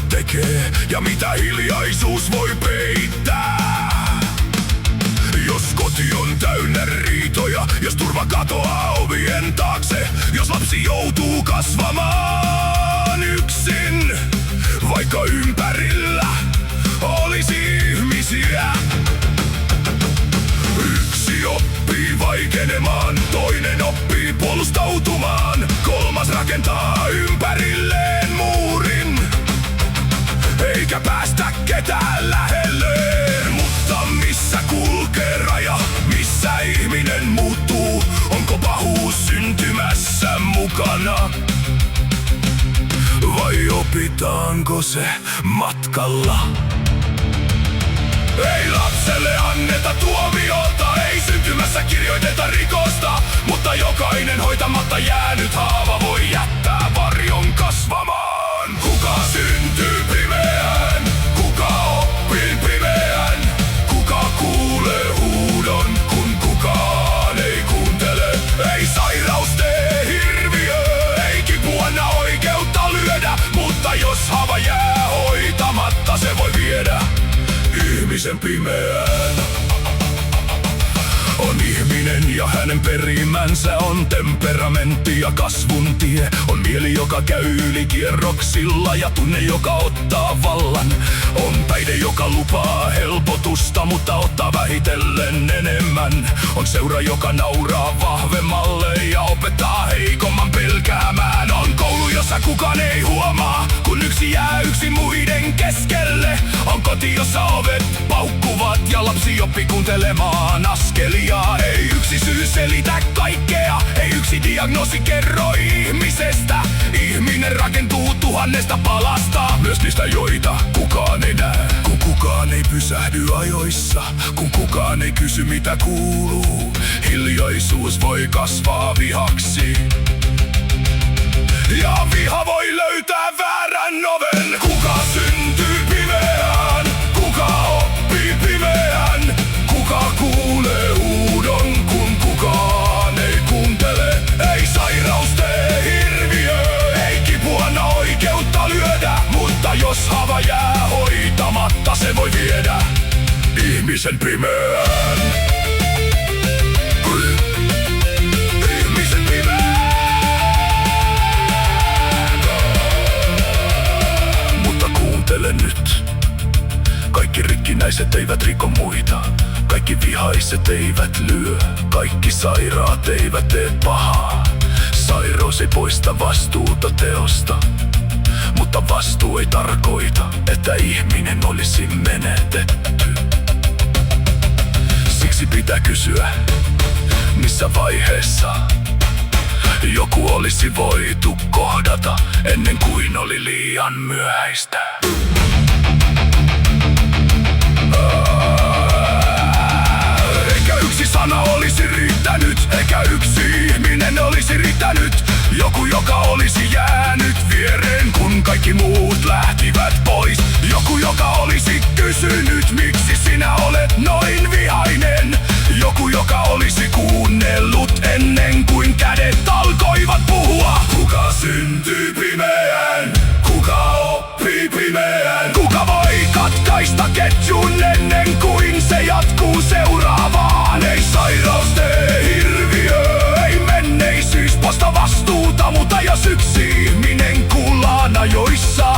tekee ja mitä hiljaisuus voi peittää. Jos koti on täynnä riitoja, jos turva katoaa ovien taakse, jos lapsi joutuu kasvamaan yksin, vaikka ympärillä olisi ihmisiä. Yksi oppii vaikenemaan, toinen oppii puolustautumaan, kolmas rakentaa ympärilleen muurin, eikä päästä ketään lähelleen. Mutta missä kulkee raja, missä ihminen muuttuu? Onko pahuus syntymässä mukana? Vai opitaanko se matkalla? Ei lapselle anneta tuomiota, ei syntymässä kirjoiteta rikosta, mutta jokainen hoitamatta jäänyt haava voi jättää varjon kasvamaan. Kuka syntyy pimeään? Kuka oppii pimeään? Kuka kuulee huudon, kun kukaan ei kuuntele? Ei sairaus tee hirviö, ei kipuanna oikeutta lyödä, mutta jos haava jää hoitamatta, se voi viedä ihmisen pimeään. On ihminen ja hänen perimänsä on temperamentti ja kasvun tie. On mieli, joka käy yli kierroksilla ja tunne, joka ottaa vallan. On päihde, joka lupaa helpotusta, mutta ottaa vähitellen enemmän. On seura, joka nauraa vahvemmalle ja opettaa heikomman pelkäämään. On koulu, jossa kukaan ei huomaa, kun yksi jää yksin muiden keskelle. On koti, jossa ovet paukkuvat ja lapsi oppii kuuntelemaan askelia. Ei yksi syy selitä kaikkea, ei yksi diagnoosi kerro ihmisestä. Ihminen rakentuu tuhannesta palasta, myös niistä joita kukaan ei näe. Kun kukaan ei pysähdy ajoissa, kun kukaan ei kysy mitä kuuluu, hiljaisuus voi kasvaa vihaksi. Ja viha voi löytää väärän oven. Kuka syntyy pimeään? Kuka oppii pimeään? Kuka kuulee huudon, kun kukaan ei kuuntele? Ei sairaus tee hirviö, ei kipuanna oikeutta lyödä, mutta jos haava jää hoitamatta, se voi viedä ihmisen pimeään. Ihmisen pimeään. Mutta kuuntele nyt. Kaikki rikkinäiset eivät riko muita, kaikki vihaiset eivät lyö, kaikki sairaat eivät tee pahaa. Sairaus ei poista vastuuta teosta, mutta vastuu ei tarkoita, että ihminen olisi menetetty. Siksi pitää kysyä, missä vaiheessa joku olisi voitu kohdata ennen kuin oli liian myöhäistä. Eikä yksi sana olisi riittänyt, eikä yksi ihminen olisi riittänyt. Joku, joka olisi jäänyt viereen, kun kaikki muut lähtivät pois. Joku, joka olisi kysynyt, miksi sinä olet noin vihainen. Joku, joka olisi kuunnellut ennen kuin kädet alkoivat puhua. Kuka syntyy pimeään? Kuka oppii pimeään? Kuka voi katkaista ketjun ennen kuin se jatkuu seuraavaan? Ei sairaus tee hirviö, ei menneisyys poista vastuuta, mutta jos yksi ihminen kuullaan ajoissa,